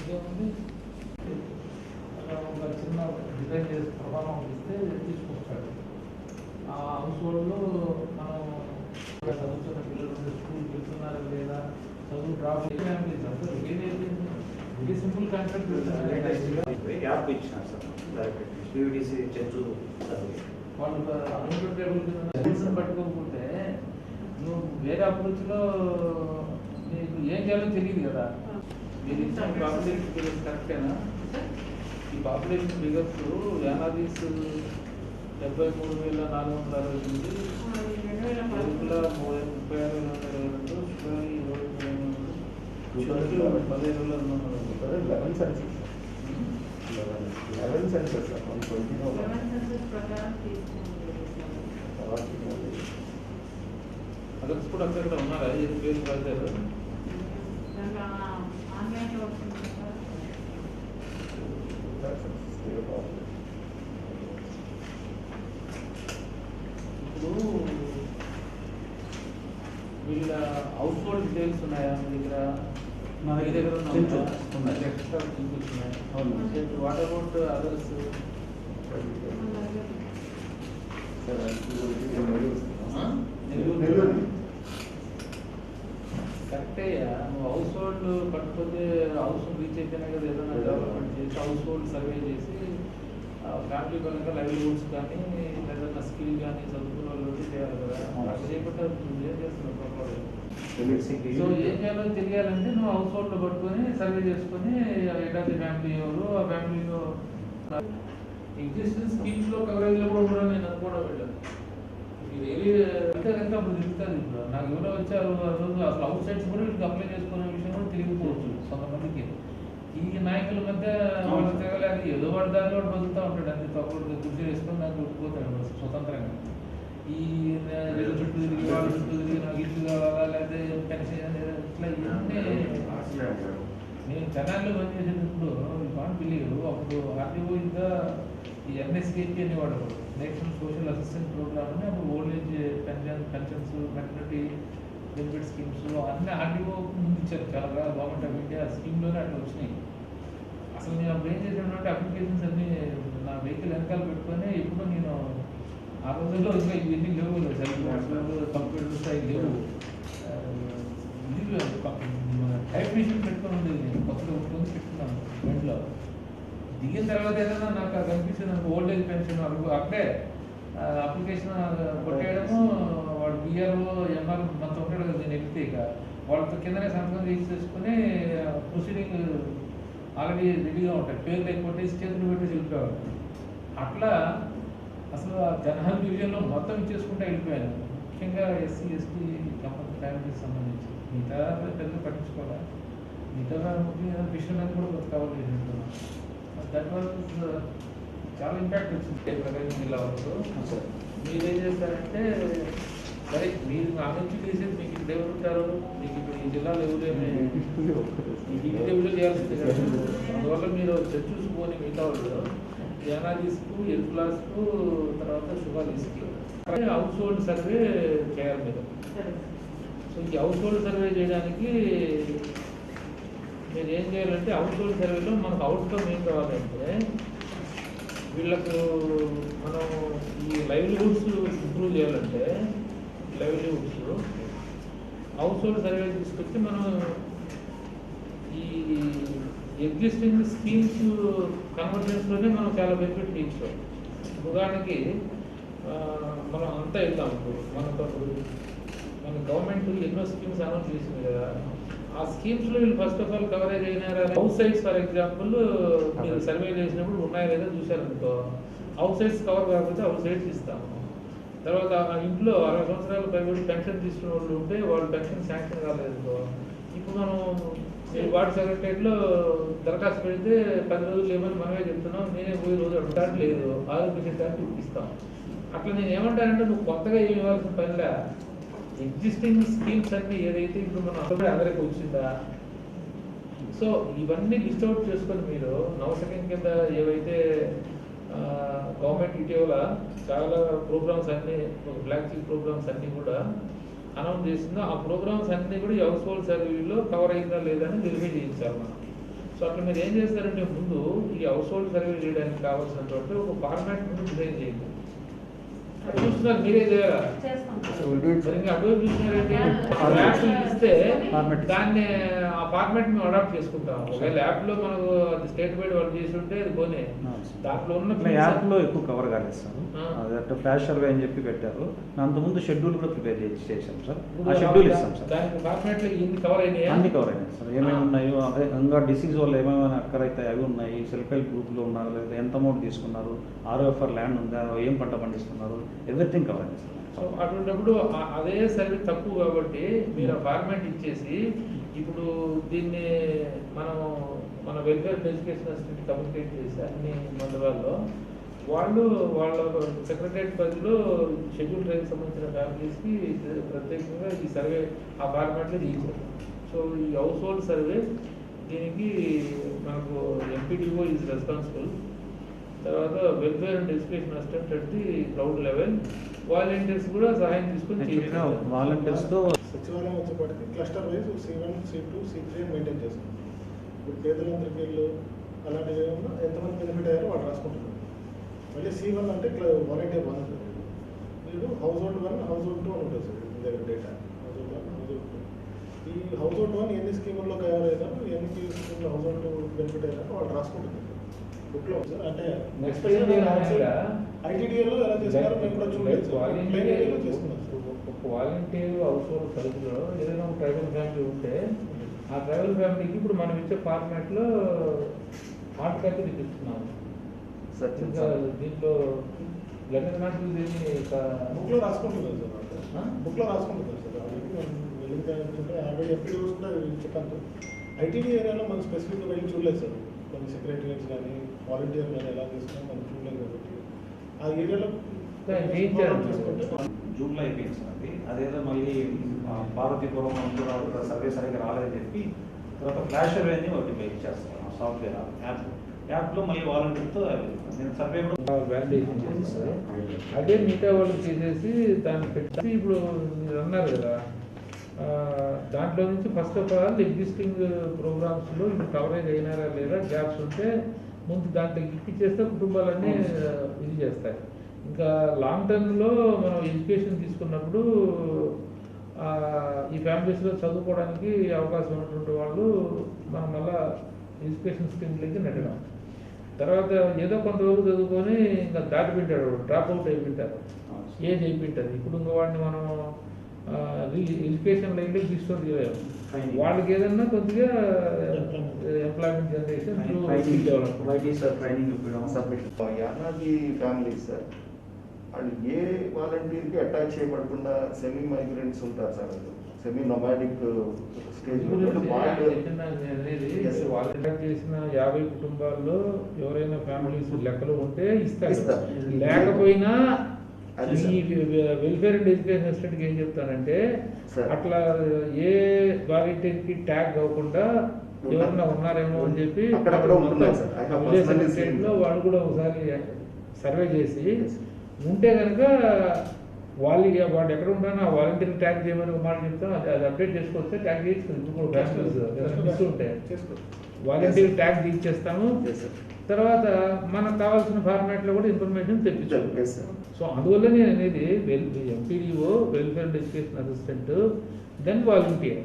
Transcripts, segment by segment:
ఇంకేముంది ఒక చిన్న డిజైన్ చేసి ప్రభావం ఇస్తే తీసుకొస్తాడు. ఆ హౌస్ హోల్డ్లో మనం చదువుతున్న పిల్లలు స్కూల్కి వెళ్తున్నారా లేదా, చదువు డ్రాప్ ఫ్యామిలీస్ అసలు ఏదైతే వెరీ సింపుల్ కాన్సెప్ట్ యాప్ ఇచ్చినారు సార్ డైరెక్ట్ టీవీడీసీ చర్చు వాళ్ళు అకౌంట్ టేబుల్ కింద పట్టుకోకపోతే నువ్వు వేరే అప్రోచ్లో నీకు ఏం చేయాలో తెలియదు కదా. మీరు ఇచ్చిన పాపులేషన్ ఫిగర్స్ కరెక్టేనా? ఈ పాపులేషన్ ఫిగర్స్ యానాదిస్ 73,468, ఎరుకుల 36,222, శుభ్రవి 11 సెన్సెస్ అదర్స్ కూడా అక్కడ ఉన్నారా? ఏ పేరు రాశారు? ఇప్పుడు వీళ్ళ హౌస్ హోల్డ్ డీటెయిల్స్ ఉన్నాయా మీ దగ్గర? మా దగ్గర ఉన్నాయి. ఎక్స్ట్రా చూపిస్తున్నాయి. What about others? కరెక్టయ్యా. నువ్వు హౌస్ హోల్డ్ పట్టుకుంటే హౌస్ రీచ్ అయితేనే కదా ఏదైనా డెవలప్మెంట్ చేసి హౌస్ హోల్డ్ సర్వే చేసి ఫ్యామిలీ పరంగా లైవ్లీహుడ్స్ కానీ ఏదైనా స్కిల్ కానీ చదువుకున్న వాళ్ళు చేయాలి కదా. అట్లా చేయకుండా ఏం చేస్తున్నావు? సో ఏం చేయాలో తెలియాలంటే నువ్వు హౌస్ హోల్డ్లో పట్టుకొని సర్వే చేసుకొని ఎటాది ఫ్యామిలీ ఎవరు, ఆ ఫ్యామిలీలో ఎగ్జిస్టెన్స్ స్కీమ్స్లో కవరేజ్లో కూడా ఉండడం నేను అనుకోవడం వెళ్ళాను. అప్పుడు తిరుగుతుంది. ఇప్పుడు నాకు ఎవరో వచ్చారు ఆ రోజు అసలు అవుట్ సైడ్స్ కూడా వీళ్ళకి అప్లై చేసుకునే విషయం కూడా తిరిగిపోవచ్చు కొంతమందికి. ఈ నాయకుల మధ్య వాళ్ళు తిరగలేదు, ఏదో వాడి దారిలో వాడు బతుకుతూ ఉంటాడు. అంతే తప్పుడు కృషి చేసుకొని నాకు ఒప్పుకోతాడు స్వతంత్రంగా. ఈ వీళ్ళ చుట్టూ తిరిగి వాళ్ళ చుట్టూ తిరిగి నాకు ఇల్లు కావాలా లేదా పెన్షన్ ఇట్లా ఇవన్నీ. నేను తెనాలిలో పనిచేసేటప్పుడు కాన్ బిలీవ్ అప్పుడు ఆర్టీఓ ఇంకా ఈ ఎన్ఎస్కేపీ అనేవాడు, నేషనల్ సోషల్ అసిస్టెన్స్ ప్రోగ్రామ్ అని. అప్పుడు old age pensions, maternity benefit schemes అన్నీ ఆర్టీఓ ముందు ఇచ్చారు. చాలా గవర్నమెంట్ ఆఫ్ ఇండియా స్కీమ్లోనే అట్లా వచ్చినాయి. అసలు నేను అప్పుడు ఏం చేశానంటే అప్లికేషన్స్ అన్నీ నా వెహికల్ వెనకాల పెట్టుకొని ఎప్పుడు నేను ఆ రోజుల్లో ఇంకా ఇవన్నీ లేవు, సెల్ ఫోన్స్ కంప్యూటర్స్ అవి లేవు. ఇది టైప్ మిషన్ పెట్టుకొని ఉండేది. నేను కొత్తగా ఉంటుంది పెట్టుకున్నాను బండిలో. దిగిన తర్వాత ఏదైనా నాకు అది అనిపిస్తుంది, నాకు ఓల్డ్ ఏజ్ పెన్షన్ అక్కడే అప్లికేషన్ కొట్టేయడము. వాడు బిఆర్ఓ ఎంఆర్ మనతో ఉంటాడు కదా, నేను ఎక్కితే ఇక వాళ్ళతో కిందనే సంతకం చేసుకొని ప్రొసీడింగ్ ఆల్రెడీ రెడీగా ఉంటాయి. పేర్లు ఎక్కువ కొట్టేసి చేతులు పెట్టేసి వెళ్ళిపోయాడు. అట్లా అసలు ఆ జనరల్ డివిజన్లో మొత్తం ఇచ్చేసుకుంటే వెళ్ళిపోయాను. ముఖ్యంగా ఎస్సీ ఎస్టీ ఫ్యామిలీకి సంబంధించి మిగతా పెద్ద పట్టించుకోవాలి. మిగతా ముఖ్యంగా విషయం అని కూడా కొంత కవర్ చేసినట్టున్నాను. దట్ వాజ్ చాలా ఇంపాక్ట్ వచ్చింది ప్రకాశం జిల్లా వరకు. మీరేం చేస్తారంటే సరే మీరు ఆ నుంచి చేసేది మీకు ఇప్పుడు ఎవరు ఉంటారు, మీకు ఇప్పుడు ఈ జిల్లాలో ఎవరేమి ఇంటివిలో చేయాల్సింది కదా. అందువల్ల మీరు చూసుకొని మిగతా వాళ్ళు యానాదిస్కు, ఎల్క్లాస్కు, తర్వాత శుభాలిస్కి హౌస్ హోల్డ్ సర్వే చేయాలి మీరు. సో ఈ హౌస్ హోల్డ్ సర్వే చేయడానికి మీరు ఏం చేయాలంటే హౌస్ హోల్డ్ సర్వేలో మనకు అవుట్కమ్ ఏం కావాలంటే వీళ్ళకు మనం ఈ లైవ్లీహుడ్స్ ఇంప్రూవ్ చేయాలంటే లైవ్లీహుడ్స్ హౌస్ హోల్డ్ సర్వే తీసుకొచ్చి మనం ఈ ఎగ్జిస్టింగ్ స్కీమ్స్ కన్వర్జెన్స్లోనే మనం చాలా బెనిఫిట్ తీసుకోవాలి. ఉదాహరణకి మనం అంతా వెళ్తాం. ఇప్పుడు మన గవర్నమెంట్ ఎన్నో స్కీమ్స్ అనౌన్స్ చేసింది కదా. ఆ స్కీమ్స్లో వీళ్ళు ఫస్ట్ ఆఫ్ ఆల్ కవరేజ్ అయినారా? హౌస్ సైడ్స్ ఫర్ ఎగ్జాంపుల్ మీరు సర్వే చేసినప్పుడు ఉన్నాయా లేదా చూశారనుకో, హౌస్ సైడ్స్ కవర్ కాకపోతే హౌస్ సైడ్స్ ఇస్తాము. తర్వాత ఆ ఇంట్లో 60 సంవత్సరాల పైబడి పెన్షన్ తీసుకున్న వాళ్ళు ఉంటే వాళ్ళు పెన్షన్ శాంక్షన్ కాలేదు. ఇప్పుడు మనం మీరు వార్డు సెక్రటరీలో దరఖాస్తు పెడితే 10 రోజులు ఏమని మనమే చెప్తున్నాం, నేనే పోయి రోజు అడుగుతాడు లేదు, ఆరోగ్య శాఖ ఇస్తాం. అట్లా నేను ఏమంటానంటే నువ్వు కొత్తగా ఏమి ఇవ్వాల్సిన పనిలే, ఎగ్జిస్టింగ్ స్కీమ్స్ అన్ని ఏదైతే ఇప్పుడు మనం అందరికి వచ్చిందా. సో ఇవన్నీ లిస్ట్ అవుట్ చేసుకొని మీరు నవశకం కింద ఏవైతే గవర్నమెంట్ ఇటీవల చాలా ప్రోగ్రామ్స్ అన్నీ ఫ్లాగ్షిప్ ప్రోగ్రామ్స్ అన్నీ కూడా అనౌన్స్ చేసిందో ఆ ప్రోగ్రామ్స్ అన్నీ కూడా ఈ హౌస్ హోల్డ్ సర్వీలో కవర్ అయిందా లేదా అని వెరిఫై చేయించాలి మనం. సో అట్లా మీరు ఏం చేస్తారంటే ముందు ఈ హౌస్ హోల్డ్ సర్వే చేయడానికి కావాల్సినటువంటి ఒక ఫార్మాట్ ముందు డిజైన్ చేయండి. అది చూస్తున్నారు మీరే చేయాలా? ఇంకా అటువైపు చూసినారంటే యాప్ ఇస్తే దాన్ని ఆ ఫార్మాట్ మేము అడాప్ట్ చేసుకుంటాం. ఒకవేళ యాప్ లో మనకు అది స్టేట్ వైడ్ వర్క్ చేసి ఉంటే అది పోనీ దాంట్లో ఉన్న యాప్ లో ఎక్కువ కవర్ కాలేస్తాను. అదే ఫ్లాష్ సర్వే అని చెప్పి పెట్టారు. అంతకుముందు షెడ్యూల్ కూడా ప్రిపేర్ చేసాం సార్. ఆ షెడ్యూల్ ఇస్తాం సార్. దానికి ఫార్మాట్ లో ఇన్ని కవర్ అయినాయి, అన్ని కవర్ అయినాయి సార్. ఏమేమి ఉన్నాయో అదే ఇంకా డిసీజ్ వల్ల ఏమేమైనా అక్కరైతే అవి ఉన్నాయి, సెల్ఫ్ హెల్ప్ గ్రూప్లో ఉన్నారు, లేదా ఎంత అమౌంట్ తీసుకున్నారు, ఆర్ఓఎఫ్ఆర్ ల్యాండ్ ఉందా, ఏం పంట పండిస్తున్నారు, ఎవ్రీథింగ్ కవర్ అయింది సార్. సో అటువంటిప్పుడు అదే సర్వే తక్కువ కాబట్టి మీరు ఆ ఫార్మాట్ ఇచ్చేసి ఇప్పుడు దీన్ని మన వెల్ఫేర్ ఎడ్యుకేషన్ అసిస్టెంట్ కమ్యూనికేట్ చేసి అన్ని మండలాల్లో వాళ్ళ సెక్రటరియట్ పరిధిలో షెడ్యూల్ ట్రైబ్కి సంబంధించిన ఫ్యామిలీస్కి ప్రత్యేకంగా ఈ సర్వే ఆ ఫార్మాట్లో చేయించారు. సో ఈ హౌస్ హోల్డ్ సర్వే దీనికి మనకు ఎంపీడీఓ ఈజ్ రెస్పాన్సిబుల్. తర్వాత welfare and education assistant at the ground level, volunteers కూడా సహాయం తీసుకొని వాలంటీర్స్తో సచివాలయం వచ్చేప్పటికి cluster wise C1, C2, C3 maintain చేస్తాం. ఇప్పుడు పేదలందరికీ ఇల్లు అలాంటివి ఏమన్నా ఎంతమంది బెనిఫిట్ అయ్యారో వాళ్ళు రాసుకుంటున్నారు. మళ్ళీ C1 అంటే వాలంటీర్ 1 ఉంటుంది. మీరు హౌస్ హోల్డ్ 1, హౌస్ హోల్డ్ 2 అని ఉంటుంది సార్ మీ దగ్గర data. House hold 1, house hold 2. ఈ హౌస్ హోల్డ్ 1 ఎన్ని స్కీముల్లో కవర్ అయినారు, ఎన్ని స్కీమ్లో హౌస్ హోల్డ్ 2 బెనిఫిట్ అయినారో వాళ్ళు రాసుకుంటున్నారు బుక్లో సార్. అంటే ఐటీడీఏలో ఎలా చేస్తున్నారో మేము కూడా చూడలేదు. వాలంటీర్ హౌస్ హోల్డ్ సర్వీస్లో ఏదైనా ఒక ట్రైబల్ ఫ్యామిలీ ఉంటే ఆ ట్రైబల్ ఫ్యామిలీకి ఇప్పుడు మనం ఇచ్చే ఫార్మాట్లో హార్డ్ కాపీ తెప్పిస్తున్నాము. ఇంకా దీంట్లో లెటర్ నాట్లు బుక్లో రాసుకుంటున్నారు సార్. బుక్లో రాసుకుంటున్నారు సార్. ఆల్రెడీ ఎప్పుడు చూసుకుంటే చెప్పండి. ఐటీడీ ఏరియాలో మనం స్పెసిఫిక్గా వెళ్ళి చూడలేదు సార్. కొన్ని సెక్రటరియట్స్ కానీ వాలంటీర్ కానీ ఎలా తీసుకున్నా మనం చూడలేదు కాబట్టి ఆ ఏరియాలో జూన్లో అయిపోయింది సార్. అదేదో మళ్ళీ పార్వతీపురం కూడా సర్వే సరిగ్గా రాలేదని చెప్పి తర్వాత ఫ్లాష్ సర్వేని ఒకటి ఇచ్చేస్తాను సాఫ్ట్వేర్ యాప్లో మళ్ళీ వాలంటీర్తో నేను సర్వే కూడా వ్యాలిడేషన్ చేస్తారు. అదే మిగతా వాళ్ళు చేసేసి దాన్ని పెట్టి ఇప్పుడు మీరు అన్నారు కదా, దాంట్లో నుంచి ఫస్ట్ ఆఫ్ ఆల్ ఎగ్జిస్టింగ్ ప్రోగ్రామ్స్లో ఇప్పుడు కవరేజ్ అయినారా లేదా గ్యాప్స్ ఉంటే ముందు దాంట్లో ఇప్పించేస్తే కుటుంబాలన్నీ ఇది చేస్తాయి. ఇంకా లాంగ్ టర్మ్లో మనం ఎడ్యుకేషన్ తీసుకున్నప్పుడు ఈ ఫ్యామిలీస్లో చదువుకోవడానికి అవకాశం ఉన్నటువంటి వాళ్ళు మనం మళ్ళీ ఎడ్యుకేషన్ స్కీమ్లకి నెట్టడం. తర్వాత ఏదో కొంతవరకు చదువుకొని ఇంకా దాటిపెట్టాడు, డ్రాప్ అవుట్ అయిపోయింటారు, ఏజ్ అయిపోయింటుంది. ఇప్పుడు ఇంకా వాడిని మనం ఎడ్యుకేషన్ లైన్లో తీసుకొని తీయలేము. వాళ్ళకి ఏదన్నా కొద్దిగా ఎంప్లాయ్మెంట్ జనరేషన్ ట్రైనింగ్ ఇవ్వడం సబ్మిషన్. యానాది ఫ్యామిలీ సార్, వాళ్ళు ఏ వాలంటీర్కి అటాచ్ చేయబడకుండా సెమీ మైగ్రెంట్స్ ఉంటారు sir. Semi nomadic stage volunteer చేసిన 50 కుటుంబాల్లో ఎవరైనా ఫ్యామిలీస్ లెక్కలు ఉంటే ఇస్తారు. లేకపోయినా ఈ వెల్ఫేర్ అండ్ ఎడ్యుకేషన్ అసిస్టెంట్కి ఏం చెప్తానంటే అట్లా ఏ వాలంటీర్కి ట్యాగ్ అవ్వకుండా ఎవరన్నా ఉన్నారేమో అని చెప్పి లో వాళ్ళు కూడా ఒకసారి సర్వే చేసి ఉంటే కనుక వాడు ఎక్కడ ఉంటానో ఆ వాలంటీర్ ట్యాగ్ చేయమని ఒక మాట చెప్తాం. అది అప్డేట్ చేసుకొస్తే ట్యాగ్ చేయించుకుంది. ఇప్పుడు కూడా ఫ్యామిలీస్ ఉంటాయి, వాలంటీర్ ట్యాగ్ ఇచ్చేస్తాము. తర్వాత మనకు కావాల్సిన ఫార్మాట్లో కూడా ఇన్ఫర్మేషన్ తెప్పించాలి. సో అందువల్ల నేను అనేది MPDO, welfare and education assistant, then volunteer.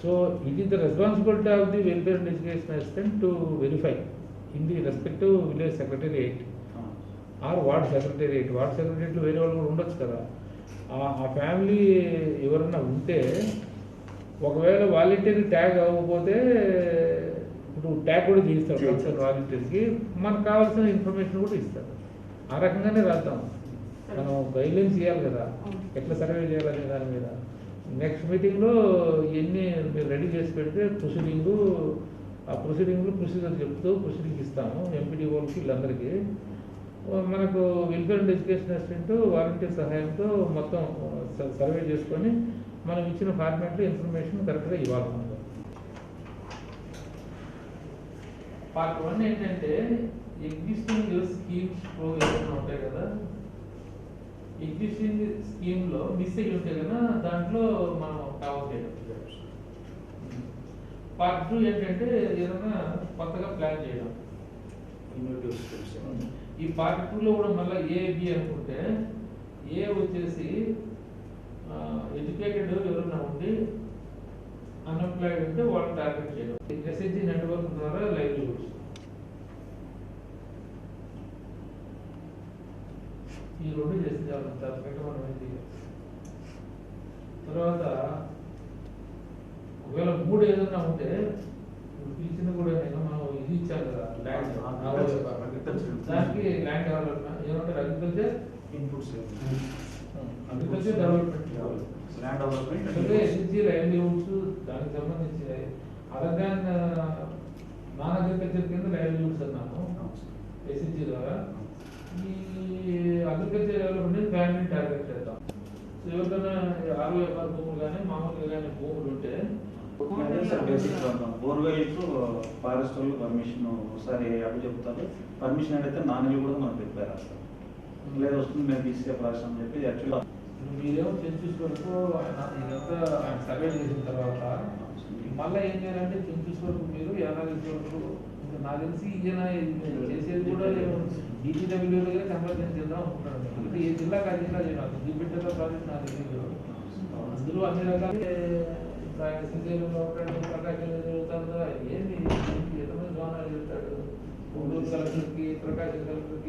So it is the responsibility of the welfare and education assistant to verify in the respective village secretariat or ward secretariat. Ward సెక్రటేరియట్లో వేరే వాళ్ళు కూడా ఉండొచ్చు కదా. ఆ ఫ్యామిలీ ఎవరన్నా ఉంటే ఒకవేళ వాలంటీర్ ట్యాగ్ అవ్వకపోతే ఇప్పుడు ట్యాగ్ కూడా చేయిస్తారు కన్సర్న్ వాలంటీర్కి. మనకు కావాల్సిన ఇన్ఫర్మేషన్ కూడా ఇస్తారు. ఆ రకంగానే రాద్దాం. మనం గైడ్లైన్స్ ఇవ్వాలి కదా ఎట్లా సర్వే చేయాలనే దాని మీద. నెక్స్ట్ మీటింగ్లో ఇవన్నీ మీరు రెడీ చేసి పెడితే ప్రొసీజర్ చెప్తూ ప్రొసీడింగ్ ఇస్తాము ఎంపీడీఓలకి వీళ్ళందరికీ. మనకు welfare and education assistant volunteer సహాయంతో మొత్తం సర్వే చేసుకొని మనం ఇచ్చిన ఫార్మాట్లో ఇన్ఫర్మేషన్ కరెక్ట్గా ఇవ్వాలి. మనకు పార్ట్ 1 ఏంటంటే ఎగ్జిస్టింగ్ స్కీమ్స్ ఏమైనా ఉంటాయి కదా, ఎగ్జిస్టింగ్ స్కీమ్లో మిస్ అయ్యి ఉంటాయి కదా, దాంట్లో మనం కవర్ చేయడం. పార్ట్ 2 ఏంటంటే ఏదైనా కొత్తగా ప్లాన్ చేయడం. Innovative schemes. ఈ పార్ట్ 2లో కూడా మళ్ళీ ఏబి అనుకుంటే ఏ వచ్చేసి ఎడ్యుకేటెడ్ ఎవరైనా ఉండి అన్ఎంప్లాయిడ్ ఉంటే వాళ్ళని టార్గెట్ చేయడం. ఎస్హెచ్జి నెట్వర్క్ ద్వారా లైవ్లీహుడ్స్ ఈ రెండు చేసి తర్వాత ఒకవేళ మూడు ఏదైనా ఉంటే పిలిచిన కూడా మనం ఇది ఇచ్చాం కదా ల్యాండ్, దానికి ల్యాండ్ డెవలప్మెంట్ ఏమంటారు, agriculture inputs. Agriculture development land development అంటే ఎస్హెచ్జి లైవ్లీహుడ్స్ దానికి సంబంధించి అదర్ దాన్ నాన్ అగ్రికల్చర్ కింద లైవ్లీహుడ్స్ అన్నాము ఎస్హెచ్జి ద్వారా. ఈ అగ్రికల్చర్ డెవలప్మెంట్ ఫ్యామిలీ టార్గెట్ చేద్దాం. సో ఎవరికైనా 60 ఎకరాల భూములు కానీ మామూలుగా కానీ భూములు ఉంటే బేసిక్ బోర్వెల్ ఫారెస్ట్ వాళ్ళు పర్మిషన్ ఒకసారి అప్పుడు చెప్తారు. పర్మిషన్ అడిగితే నాన్నలు కూడా మనం ప్రిపేర్ చేస్తాం. లేదు వస్తుంది మేము తీసుకెళ్ళి రాష్ట్రం అని చెప్పి యాక్చువల్గా మీరేమో సెన్సస్ వరకు ఇదంతా ఆయన సర్వే చేసిన తర్వాత మళ్ళీ ఏం చేయాలంటే సెన్సస్ వరకు మీరు ఎనాలిసిస్ వరకు నాకు తెలిసి ఈయన చేసేది కూడా డీజీడబ్ల్యూగా కన్వర్జెన్స్ చేద్దాం అనుకుంటాను. అంటే ఏ జిల్లాకి ఆ జిల్లా చేయాలి డిబిటెడ్ ప్రాజెక్ట్ నాకు తెలియదు. అందులో అన్ని రకాల శ్రీశైలంలో ఉంటాడు, ప్రకాశం జరుగుతుందా ఏంటి ఎంతమంది జోనాలు చెప్తాడు, కలెక్టర్కి ప్రకాశం కలెక్టర్కి